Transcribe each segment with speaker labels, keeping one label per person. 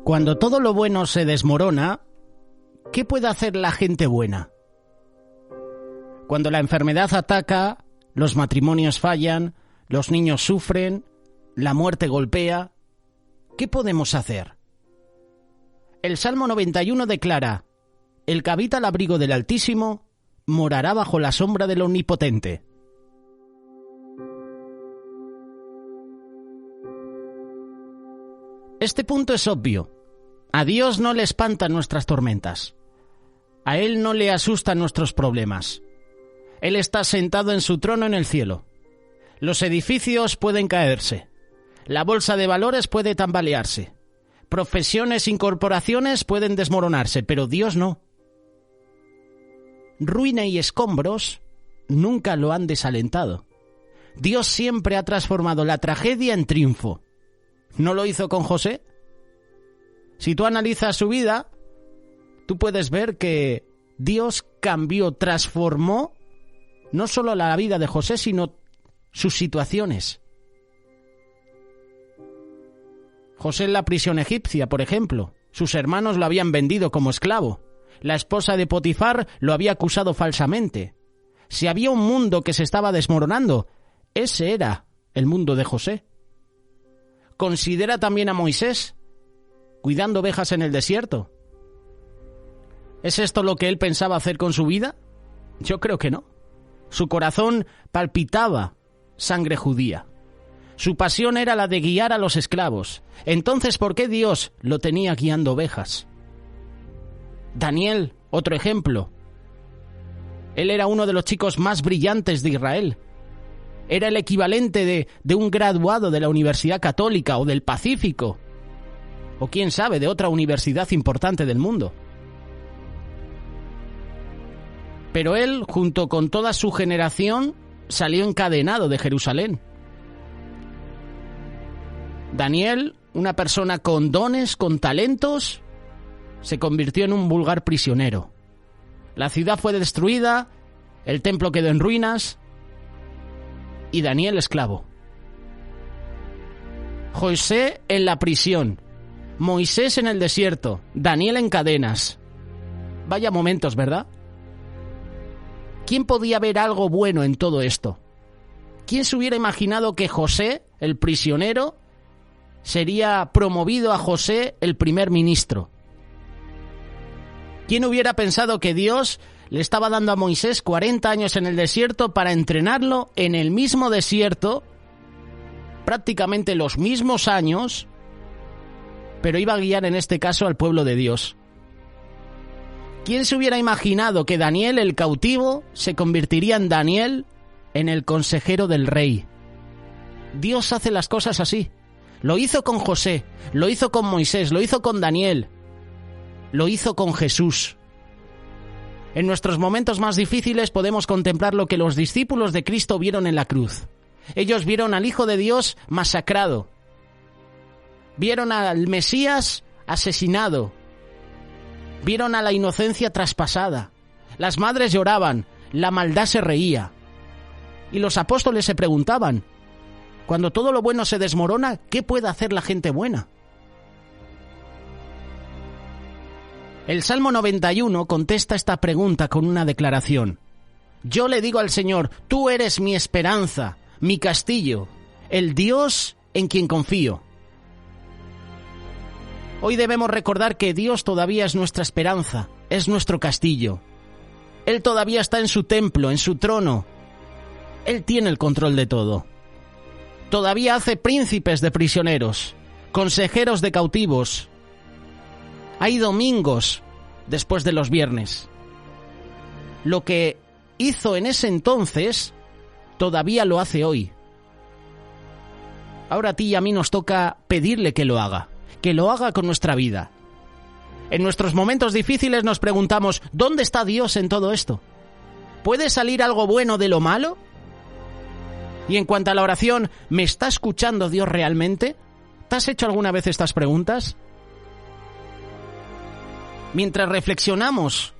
Speaker 1: Cuando todo lo bueno se desmorona, ¿qué puede hacer la gente buena? Cuando la enfermedad ataca, los matrimonios fallan, los niños sufren, la muerte golpea, ¿qué podemos hacer? El Salmo 91 declara: el que habita al abrigo del Altísimo morará bajo la sombra del Omnipotente. Este punto es obvio. A Dios no le espantan nuestras tormentas. A Él no le asustan nuestros problemas. Él está sentado en su trono en el cielo. Los edificios pueden caerse. La bolsa de valores puede tambalearse. Profesiones y corporaciones pueden desmoronarse, pero Dios no. Ruina y escombros nunca lo han desalentado. Dios siempre ha transformado la tragedia en triunfo. ¿No lo hizo con José? Si tú analizas su vida, tú puedes ver que Dios cambió, transformó no solo la vida de José, sino sus situaciones. José en la prisión egipcia, por ejemplo, sus hermanos lo habían vendido como esclavo. La esposa de Potifar lo había acusado falsamente. Si había un mundo que se estaba desmoronando, ese era el mundo de José. Considera también a Moisés, cuidando ovejas en el desierto. ¿Es esto lo que él pensaba hacer con su vida? Yo creo que no. Su corazón palpitaba sangre judía. Su pasión era la de guiar a los esclavos. Entonces, ¿por qué Dios lo tenía guiando ovejas? Daniel, otro ejemplo. Él era uno de los chicos más brillantes de Israel. Era el equivalente de un graduado de la Universidad Católica o del Pacífico, o quién sabe, de otra universidad importante del mundo. Pero él, junto con toda su generación, salió encadenado de Jerusalén. Daniel, una persona con dones, con talentos, se convirtió en un vulgar prisionero. La ciudad fue destruida, el templo quedó en ruinas, y Daniel esclavo. José en la prisión, Moisés en el desierto, Daniel en cadenas. Vaya momentos, ¿verdad? ¿Quién podía ver algo bueno en todo esto? ¿Quién se hubiera imaginado que José, el prisionero, sería promovido a José el primer ministro? ¿Quién hubiera pensado que Dios le estaba dando a Moisés 40 años en el desierto para entrenarlo en el mismo desierto, prácticamente los mismos años, pero iba a guiar en este caso al pueblo de Dios? ¿Quién se hubiera imaginado que Daniel, el cautivo, se convertiría en Daniel, en el consejero del rey? Dios hace las cosas así. Lo hizo con José, lo hizo con Moisés, lo hizo con Daniel, lo hizo con Jesús. En nuestros momentos más difíciles podemos contemplar lo que los discípulos de Cristo vieron en la cruz. Ellos vieron al Hijo de Dios masacrado. Vieron al Mesías asesinado. Vieron a la inocencia traspasada. Las madres lloraban, la maldad se reía. Y los apóstoles se preguntaban: cuando todo lo bueno se desmorona, ¿qué puede hacer la gente buena? El Salmo 91 contesta esta pregunta con una declaración. Yo le digo al Señor: tú eres mi esperanza, mi castillo, el Dios en quien confío. Hoy debemos recordar que Dios todavía es nuestra esperanza, es nuestro castillo. Él todavía está en su templo, en su trono. Él tiene el control de todo. Todavía hace príncipes de prisioneros, consejeros de cautivos. Hay domingos después de los viernes. Lo que hizo en ese entonces, todavía lo hace hoy. Ahora a ti y a mí nos toca pedirle que lo haga con nuestra vida. En nuestros momentos difíciles nos preguntamos: ¿dónde está Dios en todo esto? ¿Puede salir algo bueno de lo malo? Y en cuanto a la oración, ¿me está escuchando Dios realmente? ¿Te has hecho alguna vez estas preguntas? Mientras reflexionamos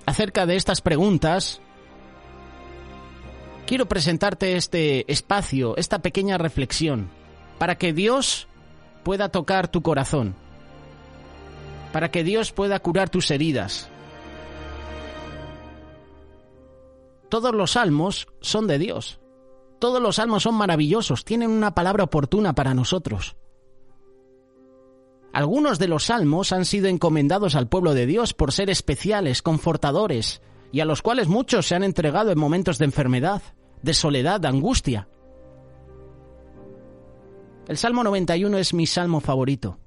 Speaker 1: acerca de estas preguntas, quiero presentarte este espacio, esta pequeña reflexión, para que Dios pueda tocar tu corazón. para que Dios pueda curar tus heridas. Todos los salmos son de Dios. Todos los salmos son maravillosos, tienen una palabra oportuna para nosotros. Algunos de los salmos han sido encomendados al pueblo de Dios por ser especiales, confortadores, y a los cuales muchos se han entregado en momentos de enfermedad, de soledad, de angustia. El Salmo 91 es mi salmo favorito.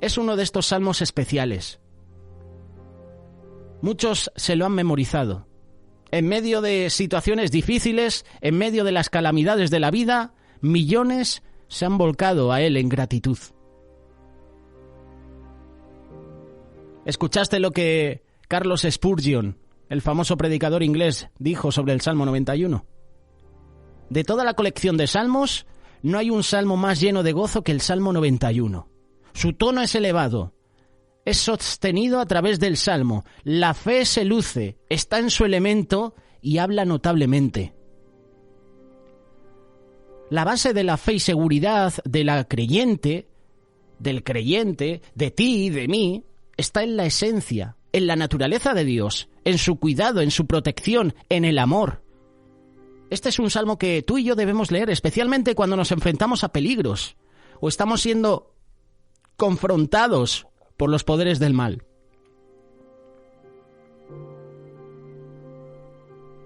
Speaker 1: Es uno de estos salmos especiales. Muchos se lo han memorizado. En medio de situaciones difíciles, en medio de las calamidades de la vida, millones se han volcado a él en gratitud. ¿Escuchaste lo que Carlos Spurgeon, el famoso predicador inglés, dijo sobre el Salmo 91? De toda la colección de salmos, no hay un salmo más lleno de gozo que el Salmo 91. Su tono es elevado, es sostenido a través del salmo, la fe se luce, está en su elemento y habla notablemente. La base de la fe y seguridad de la creyente, del creyente, de ti y de mí, está en la esencia, en la naturaleza de Dios, en su cuidado, en su protección, en el amor. Este es un salmo que tú y yo debemos leer, especialmente cuando nos enfrentamos a peligros o estamos siendo confrontados por los poderes del mal.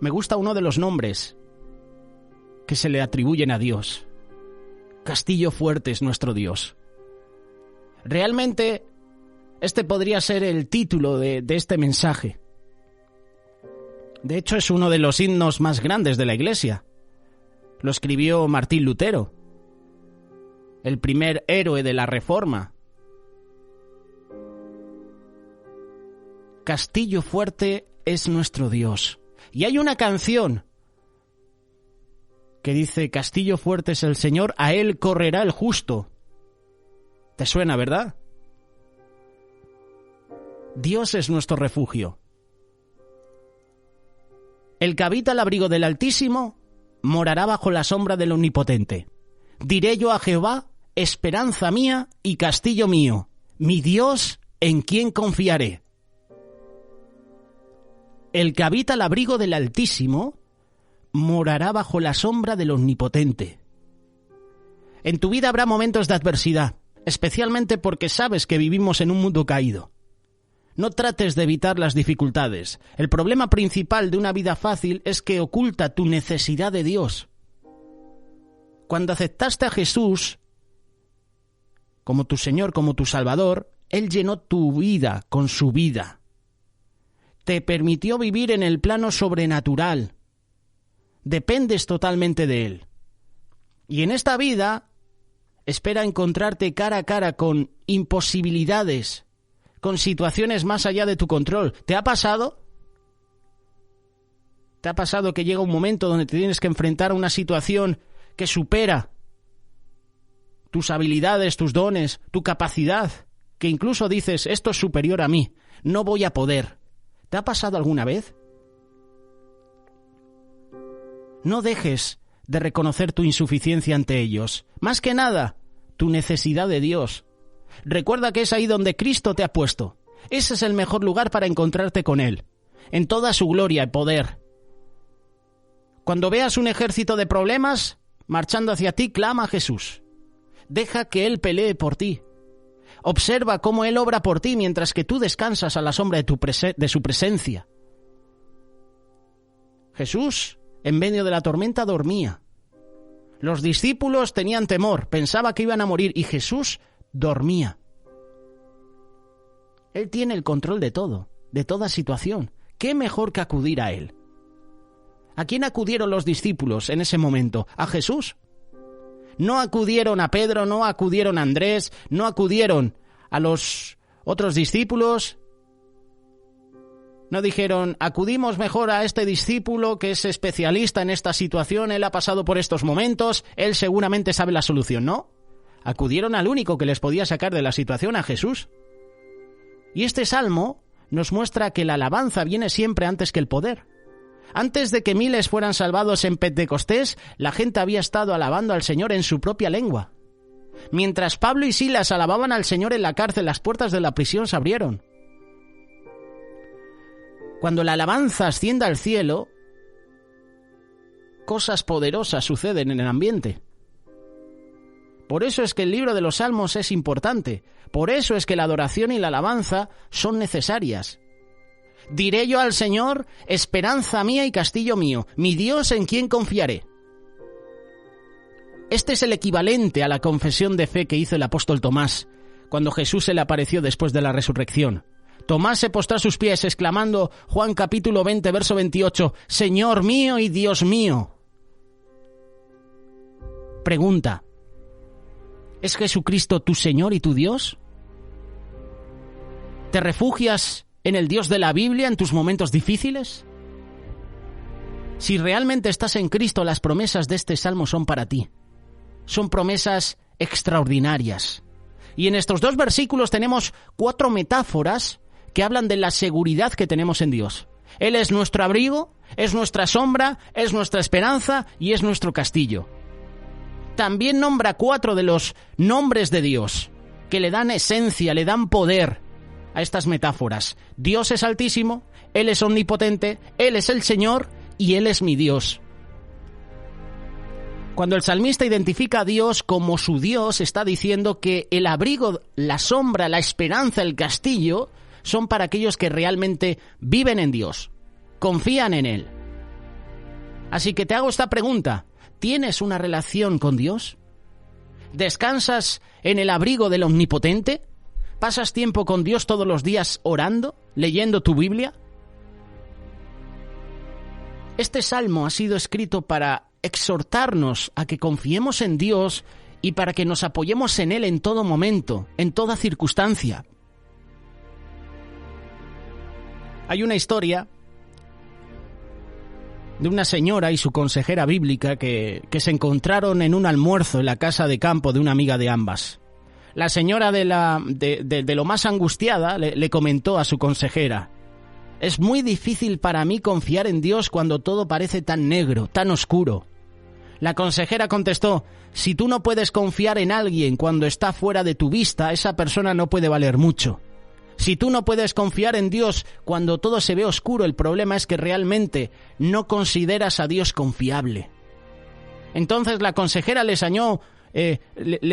Speaker 1: Me gusta uno de los nombres que se le atribuyen a Dios. Castillo fuerte es nuestro Dios. Realmente, este podría ser el título de este mensaje. De hecho, es uno de los himnos más grandes de la Iglesia. Lo escribió Martín Lutero, el primer héroe de la Reforma. Castillo fuerte es nuestro Dios. Y hay una canción que dice: Castillo fuerte es el Señor, a él correrá el justo. ¿Te suena, verdad? Dios es nuestro refugio. El que habita al abrigo del Altísimo morará bajo la sombra del Omnipotente. Diré yo a Jehová, esperanza mía y castillo mío, mi Dios en quien confiaré. El que habita al abrigo del Altísimo morará bajo la sombra del Omnipotente. En tu vida habrá momentos de adversidad, especialmente porque sabes que vivimos en un mundo caído. No trates de evitar las dificultades. El problema principal de una vida fácil es que oculta tu necesidad de Dios. Cuando aceptaste a Jesús como tu Señor, como tu Salvador, Él llenó tu vida con su vida. Te permitió vivir en el plano sobrenatural. Dependes totalmente de Él. Y en esta vida espera encontrarte cara a cara con imposibilidades, con situaciones más allá de tu control. ¿Te ha pasado? ¿Te ha pasado que llega un momento donde te tienes que enfrentar a una situación que supera tus habilidades, tus dones, tu capacidad? Que incluso dices, esto es superior a mí, no voy a poder. ¿Te ha pasado alguna vez? No dejes de reconocer tu insuficiencia ante ellos. Más que nada, tu necesidad de Dios. Recuerda que es ahí donde Cristo te ha puesto. Ese es el mejor lugar para encontrarte con Él, en toda su gloria y poder. Cuando veas un ejército de problemas marchando hacia ti, clama a Jesús. Deja que Él pelee por ti. Observa cómo Él obra por ti mientras que tú descansas a la sombra de su presencia. Jesús, en medio de la tormenta, dormía. Los discípulos tenían temor, pensaba que iban a morir, y Jesús dormía. Él tiene el control de todo, de toda situación. ¿Qué mejor que acudir a Él? ¿A quién acudieron los discípulos en ese momento? ¿A Jesús? No acudieron a Pedro, no acudieron a Andrés, no acudieron a los otros discípulos. No dijeron, acudimos mejor a este discípulo que es especialista en esta situación, él ha pasado por estos momentos, él seguramente sabe la solución, ¿no? Acudieron al único que les podía sacar de la situación, a Jesús. Y este salmo nos muestra que la alabanza viene siempre antes que el poder. Antes de que miles fueran salvados en Pentecostés, la gente había estado alabando al Señor en su propia lengua. Mientras Pablo y Silas alababan al Señor en la cárcel, las puertas de la prisión se abrieron. Cuando la alabanza asciende al cielo, cosas poderosas suceden en el ambiente. Por eso es que el libro de los Salmos es importante. Por eso es que la adoración y la alabanza son necesarias. Diré yo al Señor, esperanza mía y castillo mío, mi Dios en quien confiaré. Este es el equivalente a la confesión de fe que hizo el apóstol Tomás, cuando Jesús se le apareció después de la resurrección. Tomás se postró a sus pies, exclamando, Juan capítulo 20, verso 28, Señor mío y Dios mío. Pregunta, ¿es Jesucristo tu Señor y tu Dios? ¿Te refugias en el Dios de la Biblia en tus momentos difíciles? Si realmente estás en Cristo, las promesas de este salmo son para ti. Son promesas extraordinarias. Y en estos 2 versículos tenemos 4 metáforas que hablan de la seguridad que tenemos en Dios. Él es nuestro abrigo, es nuestra sombra, es nuestra esperanza y es nuestro castillo. También nombra 4 de los nombres de Dios, que le dan esencia, le dan poder a estas metáforas. Dios es altísimo, Él es omnipotente, Él es el Señor y Él es mi Dios. Cuando el salmista identifica a Dios como su Dios, está diciendo que el abrigo, la sombra, la esperanza, el castillo, son para aquellos que realmente viven en Dios, confían en Él. Así que te hago esta pregunta, ¿tienes una relación con Dios? ¿Descansas en el abrigo del Omnipotente? ¿Pasas tiempo con Dios todos los días orando, leyendo tu Biblia? Este salmo ha sido escrito para exhortarnos a que confiemos en Dios y para que nos apoyemos en Él en todo momento, en toda circunstancia. Hay una historia de una señora y su consejera bíblica que se encontraron en un almuerzo en la casa de campo de una amiga de ambas. La señora de lo más angustiada le comentó a su consejera: es muy difícil para mí confiar en Dios cuando todo parece tan negro, tan oscuro. La consejera contestó: si tú no puedes confiar en alguien cuando está fuera de tu vista, esa persona no puede valer mucho. Si tú no puedes confiar en Dios cuando todo se ve oscuro, el problema es que realmente no consideras a Dios confiable. Entonces la consejera le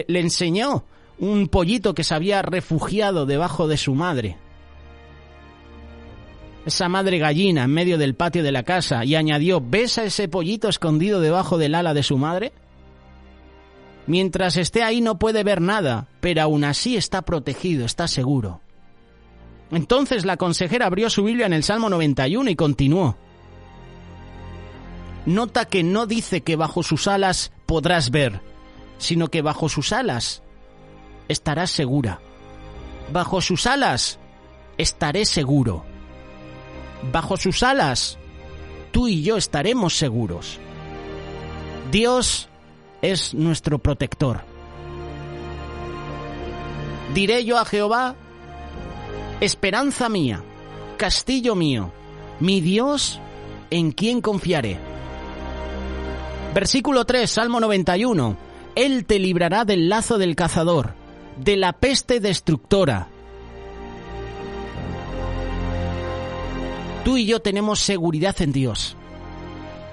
Speaker 1: enseñó un pollito que se había refugiado debajo de su madre. Esa madre gallina en medio del patio de la casa, y añadió: ¿ves a ese pollito escondido debajo del ala de su madre? Mientras esté ahí no puede ver nada, pero aún así está protegido, está seguro. Entonces la consejera abrió su Biblia en el Salmo 91 y continuó. Nota que no dice que bajo sus alas podrás ver, sino que bajo sus alas estarás segura. Bajo sus alas estaré seguro. Bajo sus alas, tú y yo estaremos seguros. Dios es nuestro protector. Diré yo a Jehová, esperanza mía, castillo mío, mi Dios en quien confiaré. Versículo 3, Salmo 91. Él te librará del lazo del cazador, de la peste destructora. Tú y yo tenemos seguridad en Dios.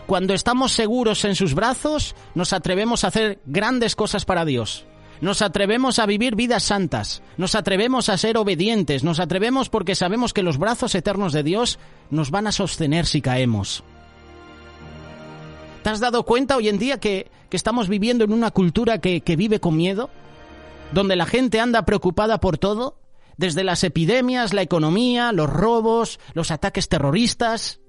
Speaker 1: Cuando estamos seguros en sus brazos, nos atrevemos a hacer grandes cosas para Dios. Nos atrevemos a vivir vidas santas. Nos atrevemos a ser obedientes. Nos atrevemos porque sabemos que los brazos eternos de Dios nos van a sostener si caemos. ¿Te has dado cuenta hoy en día que estamos viviendo en una cultura que vive con miedo? Donde la gente anda preocupada por todo. Desde las epidemias, la economía, los robos, los ataques terroristas.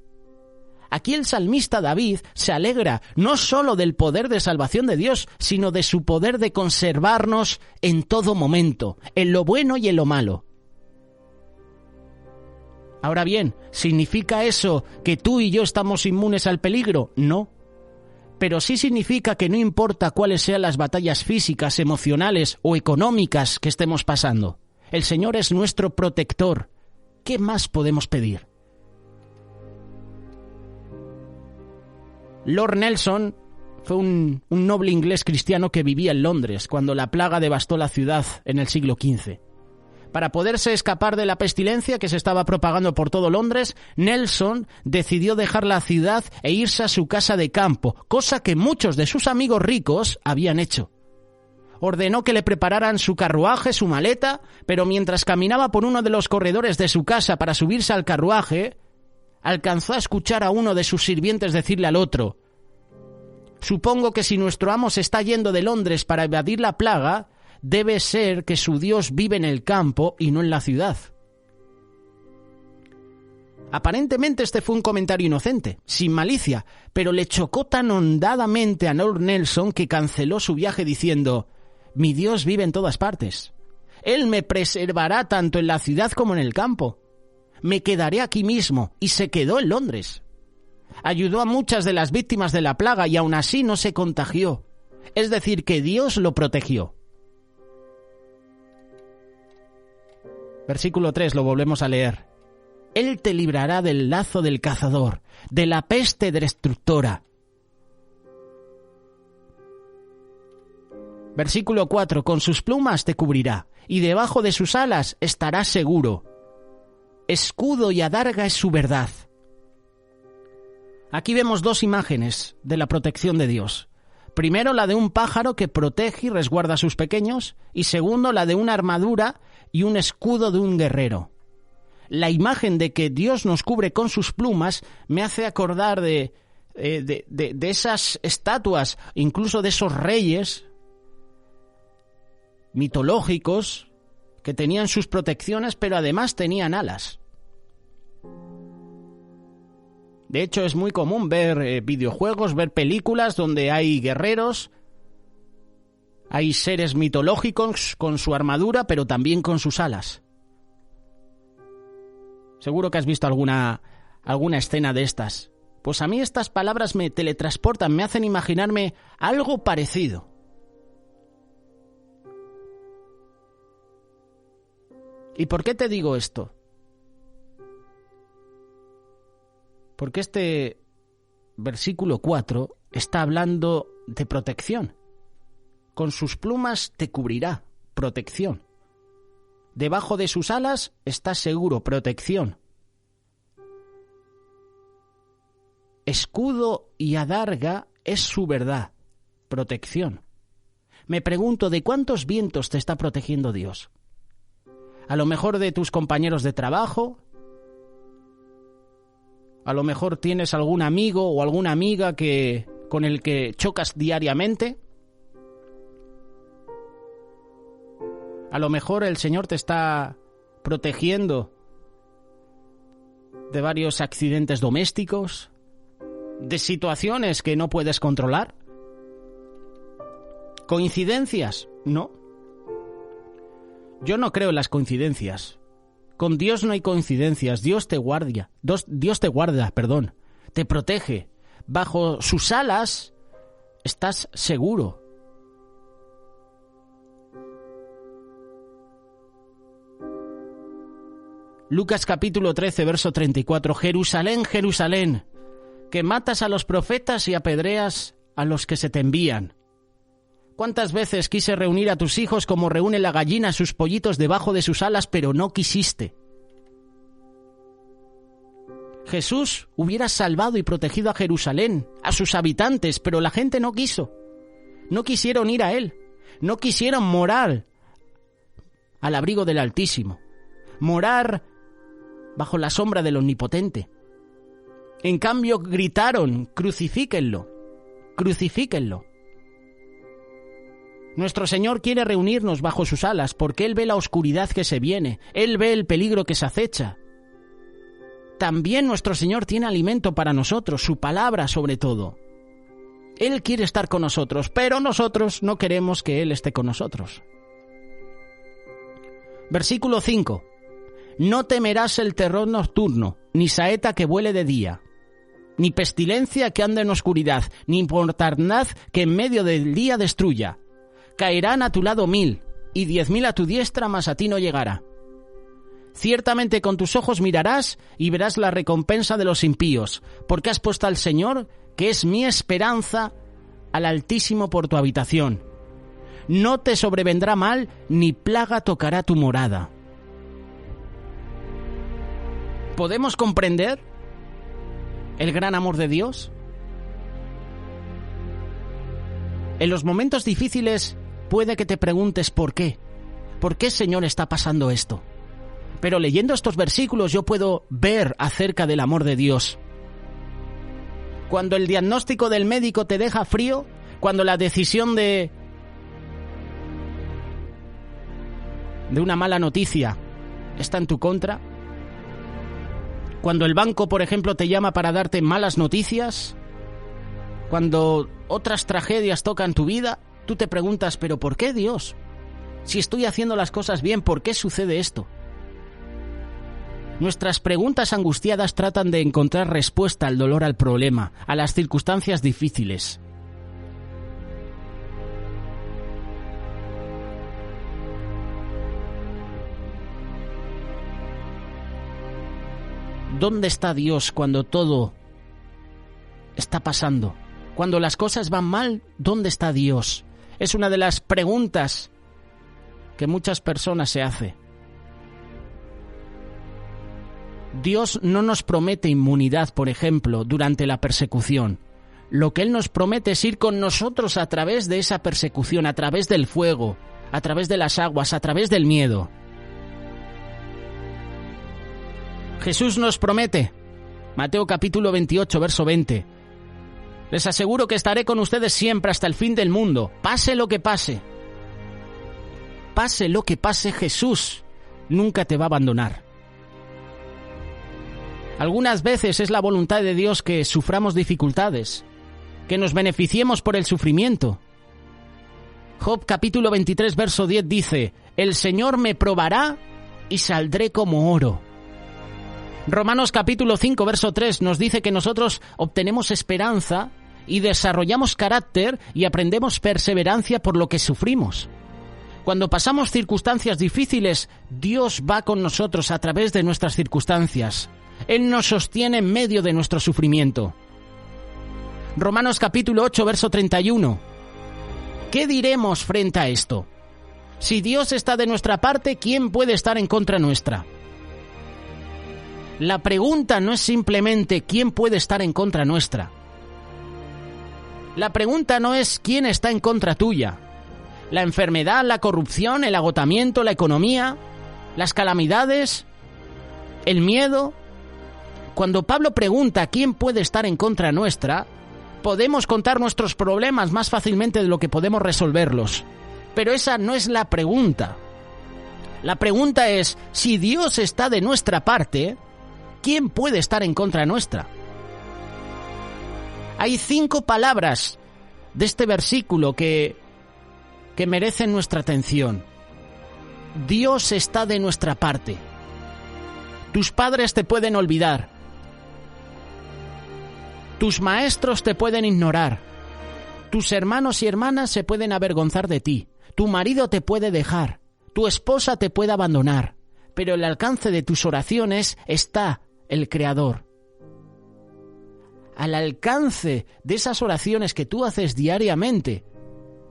Speaker 1: Aquí el salmista David se alegra no solo del poder de salvación de Dios, sino de su poder de conservarnos en todo momento, en lo bueno y en lo malo. Ahora bien, ¿significa eso que tú y yo estamos inmunes al peligro? No. Pero sí significa que no importa cuáles sean las batallas físicas, emocionales o económicas que estemos pasando. El Señor es nuestro protector. ¿Qué más podemos pedir? Lord Nelson Fue un noble inglés cristiano que vivía en Londres cuando la plaga devastó la ciudad en el siglo XV. Para poderse escapar de la pestilencia que se estaba propagando por todo Londres, Nelson decidió dejar la ciudad e irse a su casa de campo, cosa que muchos de sus amigos ricos habían hecho. Ordenó que le prepararan su carruaje, su maleta, pero mientras caminaba por uno de los corredores de su casa para subirse al carruaje, alcanzó a escuchar a uno de sus sirvientes decirle al otro: «Supongo que si nuestro amo se está yendo de Londres para evadir la plaga, debe ser que su Dios vive en el campo y no en la ciudad». Aparentemente este fue un comentario inocente, sin malicia, pero le chocó tan hondamente a Lord Nelson que canceló su viaje diciendo: «Mi Dios vive en todas partes. Él me preservará tanto en la ciudad como en el campo. Me quedaré aquí mismo», y se quedó en Londres. Ayudó a muchas de las víctimas de la plaga y aún así no se contagió. Es decir, que Dios lo protegió. Versículo 3, lo volvemos a leer. Él te librará del lazo del cazador, de la peste destructora. Versículo 4, con sus plumas te cubrirá, y debajo de sus alas estarás seguro. Escudo y adarga es su verdad. Aquí vemos dos imágenes de la protección de Dios. Primero, la de un pájaro que protege y resguarda a sus pequeños, y segundo, la de una armadura y un escudo de un guerrero. La imagen de que Dios nos cubre con sus plumas me hace acordar de esas estatuas, incluso de esos reyes mitológicos que tenían sus protecciones, pero además tenían alas. De hecho, es muy común ver videojuegos, ver películas donde hay guerreros, hay seres mitológicos con su armadura, pero también con sus alas. Seguro que has visto alguna escena de estas. Pues a mí estas palabras me teletransportan, me hacen imaginarme algo parecido. ¿Y por qué te digo esto? Porque este versículo 4 está hablando de protección. Con sus plumas te cubrirá, protección. Debajo de sus alas estás seguro, protección. Escudo y adarga es su verdad, protección. Me pregunto, ¿de cuántos vientos te está protegiendo Dios? A lo mejor de tus compañeros de trabajo, a lo mejor tienes algún amigo o alguna amiga con el que chocas diariamente. A lo mejor el Señor te está protegiendo de varios accidentes domésticos, de situaciones que no puedes controlar. ¿Coincidencias? No. Yo no creo en las coincidencias. Con Dios no hay coincidencias. Dios te guarda, te protege. Bajo sus alas estás seguro. Lucas capítulo 13, verso 34. Jerusalén, Jerusalén, que matas a los profetas y apedreas a los que se te envían. ¿Cuántas veces quise reunir a tus hijos como reúne la gallina a sus pollitos debajo de sus alas, pero no quisiste? Jesús hubiera salvado y protegido a Jerusalén, a sus habitantes, pero la gente no quiso. No quisieron ir a Él. No quisieron morar al abrigo del Altísimo. Morar bajo la sombra del Omnipotente. En cambio gritaron: crucifíquenlo, crucifíquenlo. Nuestro Señor quiere reunirnos bajo sus alas porque Él ve la oscuridad que se viene, Él ve el peligro que se acecha. También nuestro Señor tiene alimento para nosotros, su palabra sobre todo. Él quiere estar con nosotros, pero nosotros no queremos que Él esté con nosotros. Versículo 5. No temerás el terror nocturno, ni saeta que vuele de día, ni pestilencia que ande en oscuridad, ni mortandad que en medio del día destruya. Caerán a tu lado 1000, y 10.000 a tu diestra, mas a ti no llegará. Ciertamente con tus ojos mirarás y verás la recompensa de los impíos, porque has puesto al Señor, que es mi esperanza, al Altísimo por tu habitación. No te sobrevendrá mal, ni plaga tocará tu morada. ¿Podemos comprender el gran amor de Dios? En los momentos difíciles puede que te preguntes ¿por qué? ¿Por qué, Señor, está pasando esto? Pero leyendo estos versículos yo puedo ver acerca del amor de Dios. Cuando el diagnóstico del médico te deja frío, cuando la decisión de una mala noticia está en tu contra, cuando el banco, por ejemplo, te llama para darte malas noticias, cuando otras tragedias tocan tu vida, tú te preguntas, ¿pero por qué, Dios? Si estoy haciendo las cosas bien, ¿por qué sucede esto? Nuestras preguntas angustiadas tratan de encontrar respuesta al dolor, al problema, a las circunstancias difíciles. ¿Dónde está Dios cuando todo está pasando? Cuando las cosas van mal, ¿dónde está Dios? Es una de las preguntas que muchas personas se hacen. Dios no nos promete inmunidad, por ejemplo, durante la persecución. Lo que Él nos promete es ir con nosotros a través de esa persecución, a través del fuego, a través de las aguas, a través del miedo. Jesús nos promete, Mateo capítulo 28, verso 20, les aseguro que estaré con ustedes siempre hasta el fin del mundo, pase lo que pase. Pase lo que pase, Jesús nunca te va a abandonar. Algunas veces es la voluntad de Dios que suframos dificultades, que nos beneficiemos por el sufrimiento. Job capítulo 23, verso 10 dice, el Señor me probará y saldré como oro. Romanos capítulo 5, verso 3 nos dice que nosotros obtenemos esperanza y desarrollamos carácter y aprendemos perseverancia por lo que sufrimos. Cuando pasamos circunstancias difíciles, Dios va con nosotros a través de nuestras circunstancias. Él nos sostiene en medio de nuestro sufrimiento. Romanos capítulo 8, verso 31. ¿Qué diremos frente a esto? Si Dios está de nuestra parte, ¿quién puede estar en contra nuestra? La pregunta no es simplemente ¿quién puede estar en contra nuestra? La pregunta no es ¿quién está en contra tuya? La enfermedad, la corrupción, el agotamiento, la economía, las calamidades, el miedo. Cuando Pablo pregunta ¿quién puede estar en contra nuestra?, podemos contar nuestros problemas más fácilmente de lo que podemos resolverlos. Pero esa no es la pregunta. La pregunta es, si Dios está de nuestra parte, ¿quién puede estar en contra nuestra? Hay 5 palabras de este versículo que merecen nuestra atención. Dios está de nuestra parte. Tus padres te pueden olvidar. Tus maestros te pueden ignorar. Tus hermanos y hermanas se pueden avergonzar de ti. Tu marido te puede dejar. Tu esposa te puede abandonar. Pero en el alcance de tus oraciones está el Creador. Al alcance de esas oraciones que tú haces diariamente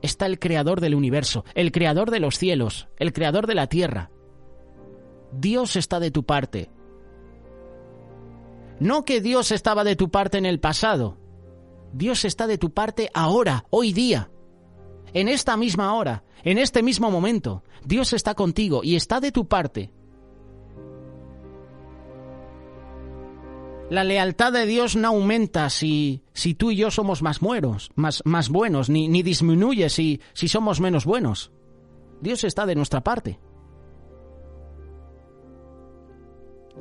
Speaker 1: está el Creador del universo, el Creador de los cielos, el Creador de la tierra. Dios está de tu parte. No que Dios estaba de tu parte en el pasado. Dios está de tu parte ahora, hoy día. En esta misma hora, en este mismo momento. Dios está contigo y está de tu parte. La lealtad de Dios no aumenta si tú y yo somos más buenos, ni disminuye si somos menos buenos. Dios está de nuestra parte.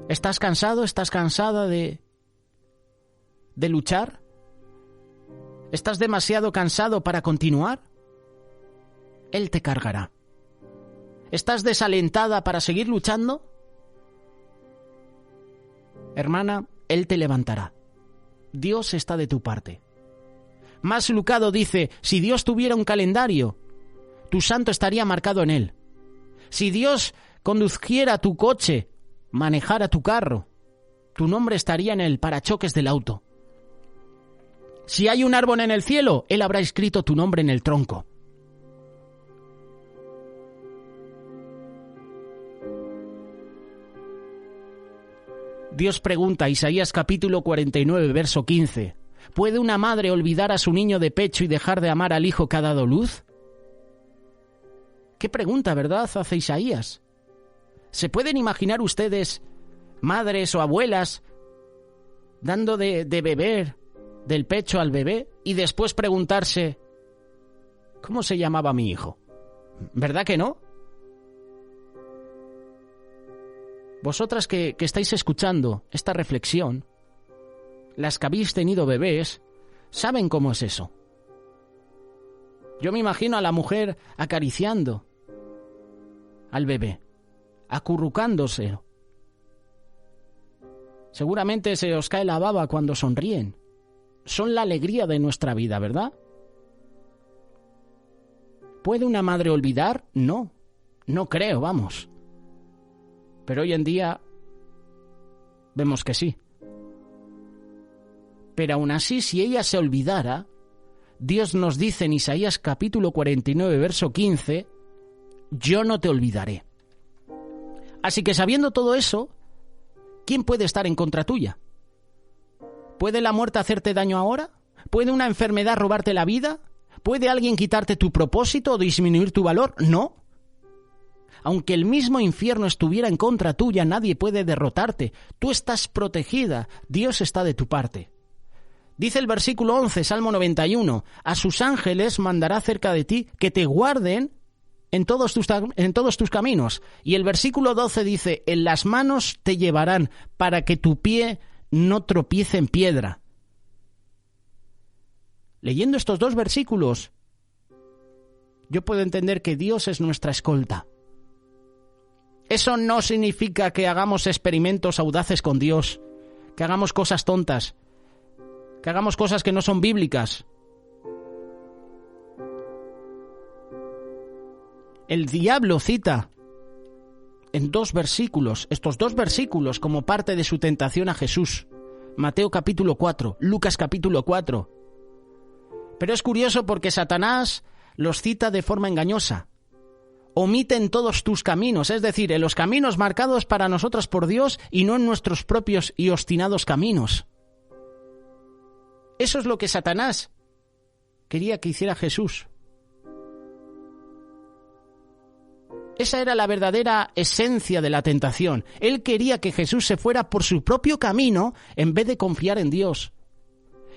Speaker 1: ¿Estás cansado? ¿Estás cansada de luchar? ¿Estás demasiado cansado para continuar? Él te cargará. ¿Estás desalentada para seguir luchando? Hermana, Él te levantará. Dios está de tu parte. Más Lucado dice, si Dios tuviera un calendario, tu santo estaría marcado en él. Si Dios condujera tu coche, manejara tu carro, tu nombre estaría en el parachoques del auto. Si hay un árbol en el cielo, Él habrá escrito tu nombre en el tronco. Dios pregunta, Isaías capítulo 49, verso 15, ¿puede una madre olvidar a su niño de pecho y dejar de amar al hijo que ha dado luz? ¿Qué pregunta, verdad, hace Isaías? ¿Se pueden imaginar ustedes, madres o abuelas, dando de beber del pecho al bebé y después preguntarse, ¿cómo se llamaba mi hijo? ¿Verdad que no? Vosotras que estáis escuchando esta reflexión, las que habéis tenido bebés, saben cómo es eso. Yo me imagino a la mujer acariciando al bebé, acurrucándose. Seguramente se os cae la baba cuando sonríen. Son la alegría de nuestra vida, ¿verdad? ¿Puede una madre olvidar? No, no creo, vamos. Pero hoy en día vemos que sí. Pero aún así, si ella se olvidara, Dios nos dice en Isaías capítulo 49, verso 15, yo no te olvidaré. Así que sabiendo todo eso, ¿quién puede estar en contra tuya? ¿Puede la muerte hacerte daño ahora? ¿Puede una enfermedad robarte la vida? ¿Puede alguien quitarte tu propósito o disminuir tu valor? No. Aunque el mismo infierno estuviera en contra tuya, nadie puede derrotarte. Tú estás protegida, Dios está de tu parte. Dice el versículo 11, Salmo 91, a sus ángeles mandará cerca de ti que te guarden en todos tus caminos. Y el versículo 12 dice, en las manos te llevarán para que tu pie no tropiece en piedra. Leyendo estos dos versículos, yo puedo entender que Dios es nuestra escolta. Eso no significa que hagamos experimentos audaces con Dios, que hagamos cosas tontas, que hagamos cosas que no son bíblicas. El diablo cita en estos dos versículos como parte de su tentación a Jesús. Mateo capítulo 4, Lucas capítulo 4. Pero es curioso porque Satanás los cita de forma engañosa. Omite en todos tus caminos, es decir, en los caminos marcados para nosotros por Dios y no en nuestros propios y obstinados caminos. Eso es lo que Satanás quería que hiciera Jesús. Esa era la verdadera esencia de la tentación. Él quería que Jesús se fuera por su propio camino en vez de confiar en Dios.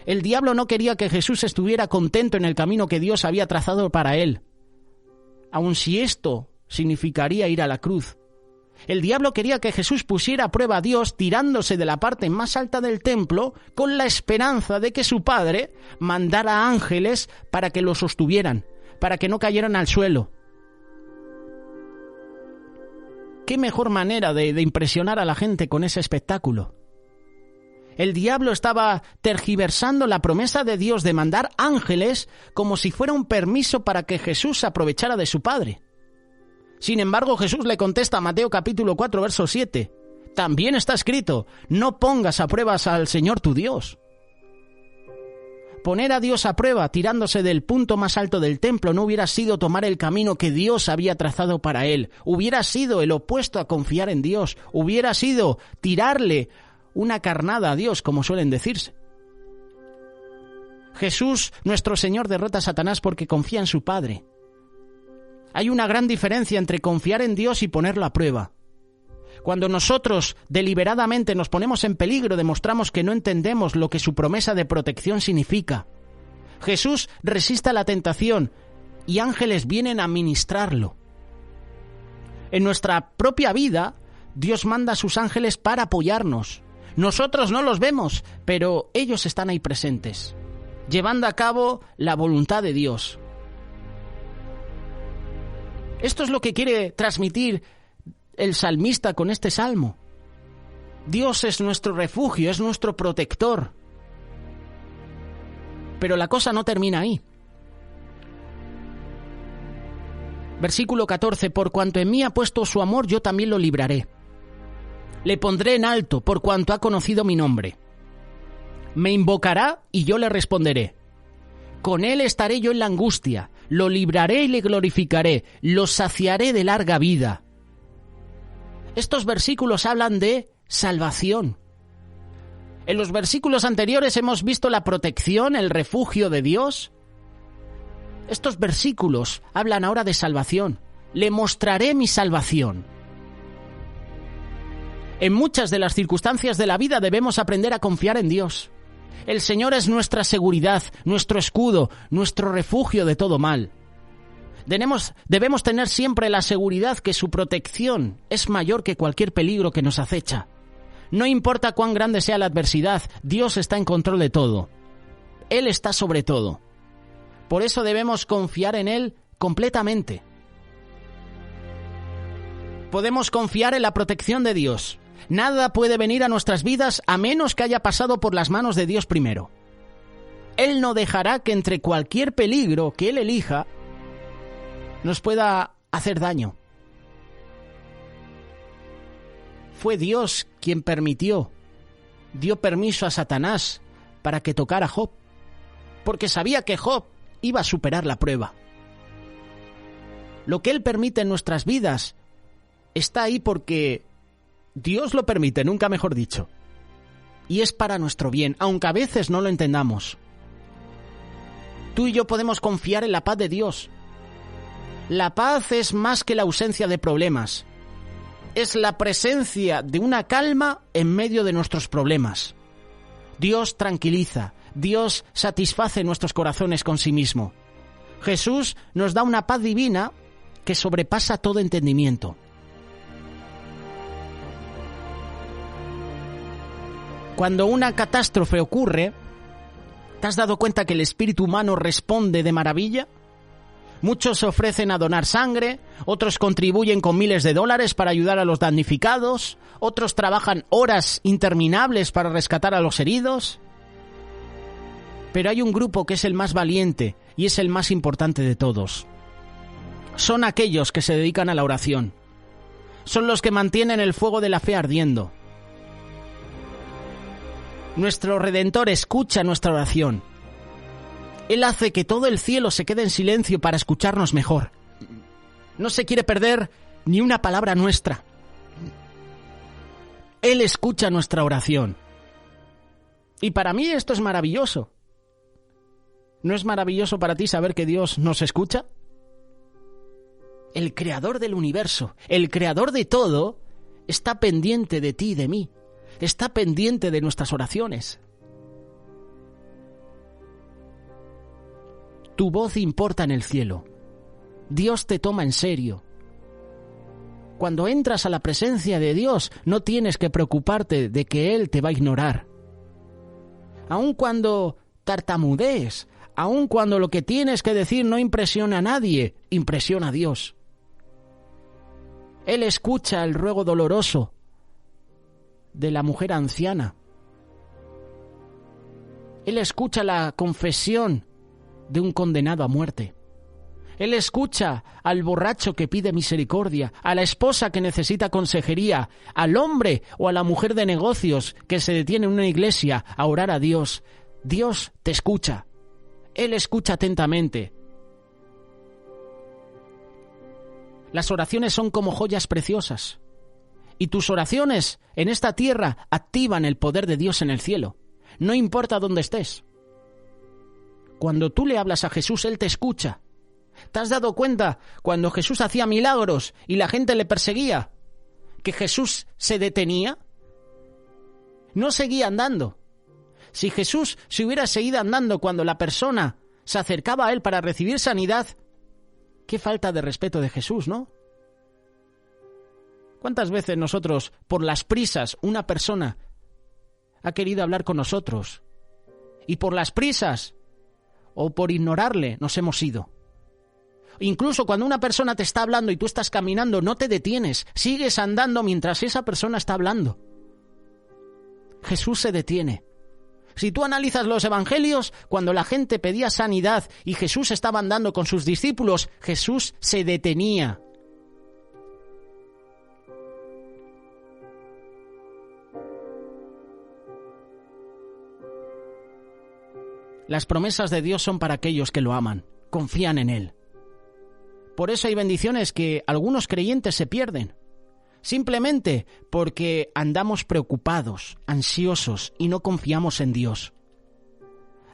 Speaker 1: El diablo no quería que Jesús estuviera contento en el camino que Dios había trazado para él, aun si esto significaría ir a la cruz. El diablo quería que Jesús pusiera a prueba a Dios tirándose de la parte más alta del templo con la esperanza de que su padre mandara ángeles para que lo sostuvieran, para que no cayeran al suelo. ¿Qué mejor manera de impresionar a la gente con ese espectáculo? El diablo estaba tergiversando la promesa de Dios de mandar ángeles como si fuera un permiso para que Jesús se aprovechara de su Padre. Sin embargo, Jesús le contesta a Mateo capítulo 4, verso 7. También está escrito, no pongas a pruebas al Señor tu Dios. Poner a Dios a prueba tirándose del punto más alto del templo no hubiera sido tomar el camino que Dios había trazado para él. Hubiera sido el opuesto a confiar en Dios. Hubiera sido tirarle una carnada a Dios, como suelen decirse. Jesús, nuestro Señor, derrota a Satanás porque confía en su Padre. Hay una gran diferencia entre confiar en Dios y ponerlo a prueba. Cuando nosotros deliberadamente nos ponemos en peligro, demostramos que no entendemos lo que su promesa de protección significa. Jesús resiste a la tentación y ángeles vienen a ministrarlo. En nuestra propia vida, Dios manda a sus ángeles para apoyarnos. Nosotros no los vemos, pero ellos están ahí presentes, llevando a cabo la voluntad de Dios. Esto es lo que quiere transmitir el salmista con este salmo. Dios es nuestro refugio, es nuestro protector. Pero la cosa no termina ahí. Versículo 14, por cuanto en mí ha puesto su amor, yo también lo libraré. Le pondré en alto por cuanto ha conocido mi nombre. Me invocará y yo le responderé. Con él estaré yo en la angustia, lo libraré y le glorificaré, lo saciaré de larga vida. Estos versículos hablan de salvación. En los versículos anteriores hemos visto la protección, el refugio de Dios. Estos versículos hablan ahora de salvación. Le mostraré mi salvación. En muchas de las circunstancias de la vida debemos aprender a confiar en Dios. El Señor es nuestra seguridad, nuestro escudo, nuestro refugio de todo mal. Debemos tener siempre la seguridad que su protección es mayor que cualquier peligro que nos acecha. No importa cuán grande sea la adversidad, Dios está en control de todo. Él está sobre todo. Por eso debemos confiar en Él completamente. Podemos confiar en la protección de Dios. Nada puede venir a nuestras vidas a menos que haya pasado por las manos de Dios primero. Él no dejará que entre cualquier peligro que Él elija nos pueda hacer daño. Fue Dios quien dio permiso a Satanás para que tocara a Job, porque sabía que Job iba a superar la prueba. Lo que Él permite en nuestras vidas está ahí porque Dios lo permite, nunca mejor dicho. Y es para nuestro bien, aunque a veces no lo entendamos. Tú y yo podemos confiar en la paz de Dios. La paz es más que la ausencia de problemas. Es la presencia de una calma en medio de nuestros problemas. Dios tranquiliza, Dios satisface nuestros corazones con sí mismo. Jesús nos da una paz divina que sobrepasa todo entendimiento. Cuando una catástrofe ocurre, ¿te has dado cuenta que el espíritu humano responde de maravilla? Muchos se ofrecen a donar sangre, otros contribuyen con miles de dólares para ayudar a los damnificados, otros trabajan horas interminables para rescatar a los heridos. Pero hay un grupo que es el más valiente y es el más importante de todos. Son aquellos que se dedican a la oración. Son los que mantienen el fuego de la fe ardiendo. Nuestro Redentor escucha nuestra oración. Él hace que todo el cielo se quede en silencio para escucharnos mejor. No se quiere perder ni una palabra nuestra. Él escucha nuestra oración. Y para mí esto es maravilloso. ¿No es maravilloso para ti saber que Dios nos escucha? El creador del universo, el creador de todo, está pendiente de ti y de mí. Está pendiente de nuestras oraciones. Tu voz importa en el cielo. Dios te toma en serio. Cuando entras a la presencia de Dios, no tienes que preocuparte de que Él te va a ignorar. Aun cuando tartamudees, aun cuando lo que tienes que decir no impresiona a nadie, impresiona a Dios. Él escucha el ruego doloroso de la mujer anciana. Él escucha la confesión de un condenado a muerte. Él escucha al borracho que pide misericordia, a la esposa que necesita consejería, al hombre o a la mujer de negocios que se detiene en una iglesia a orar a Dios. Dios te escucha. Él escucha atentamente. Las oraciones son como joyas preciosas. Y tus oraciones en esta tierra activan el poder de Dios en el cielo. No importa dónde estés. Cuando tú le hablas a Jesús, Él te escucha. ¿Te has dado cuenta cuando Jesús hacía milagros y la gente le perseguía? ¿Que Jesús se detenía? No seguía andando. Si Jesús se hubiera seguido andando cuando la persona se acercaba a Él para recibir sanidad, qué falta de respeto de Jesús, ¿no? ¿Cuántas veces nosotros, por las prisas, una persona ha querido hablar con nosotros y por las prisas o por ignorarle nos hemos ido? Incluso cuando una persona te está hablando y tú estás caminando, no te detienes, sigues andando mientras esa persona está hablando. Jesús se detiene. Si tú analizas los evangelios, cuando la gente pedía sanidad y Jesús estaba andando con sus discípulos, Jesús se detenía. Las promesas de Dios son para aquellos que lo aman, confían en Él. Por eso hay bendiciones que algunos creyentes se pierden, simplemente porque andamos preocupados, ansiosos y no confiamos en Dios.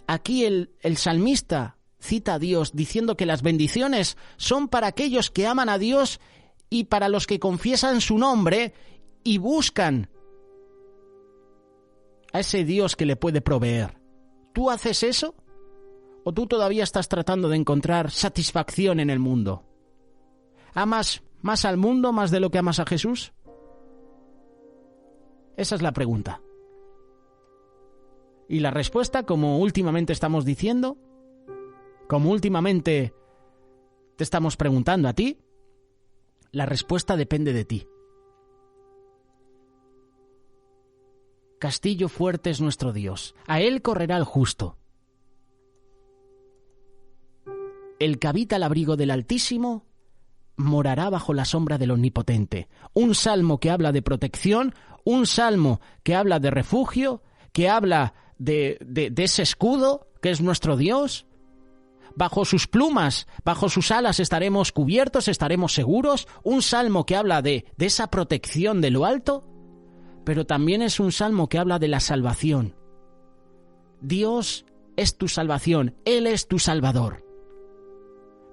Speaker 1: Aquí el salmista cita a Dios diciendo que las bendiciones son para aquellos que aman a Dios y para los que confiesan su nombre y buscan a ese Dios que le puede proveer. ¿Tú haces eso? ¿O tú todavía estás tratando de encontrar satisfacción en el mundo? ¿Amas más al mundo más de lo que amas a Jesús? Esa es la pregunta. Y la respuesta, como últimamente estamos diciendo, como últimamente te estamos preguntando a ti, la respuesta depende de ti. Castillo fuerte es nuestro Dios, a Él correrá el justo. El que habita al abrigo del Altísimo morará bajo la sombra del Omnipotente. Un salmo que habla de protección, un salmo que habla de refugio, que habla de ese escudo que es nuestro Dios. Bajo sus plumas, bajo sus alas estaremos cubiertos, estaremos seguros. Un salmo que habla de esa protección de lo alto, pero también es un salmo que habla de la salvación. Dios es tu salvación, Él es tu Salvador.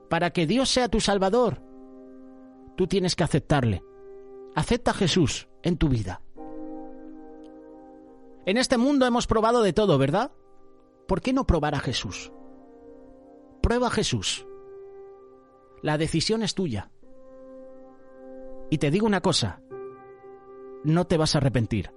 Speaker 1: Para que Dios sea tu Salvador, tú tienes que aceptarle. Acepta a Jesús en tu vida. En este mundo hemos probado de todo, ¿verdad? ¿Por qué no probar a Jesús? Prueba a Jesús. La decisión es tuya. Y te digo una cosa, no te vas a arrepentir.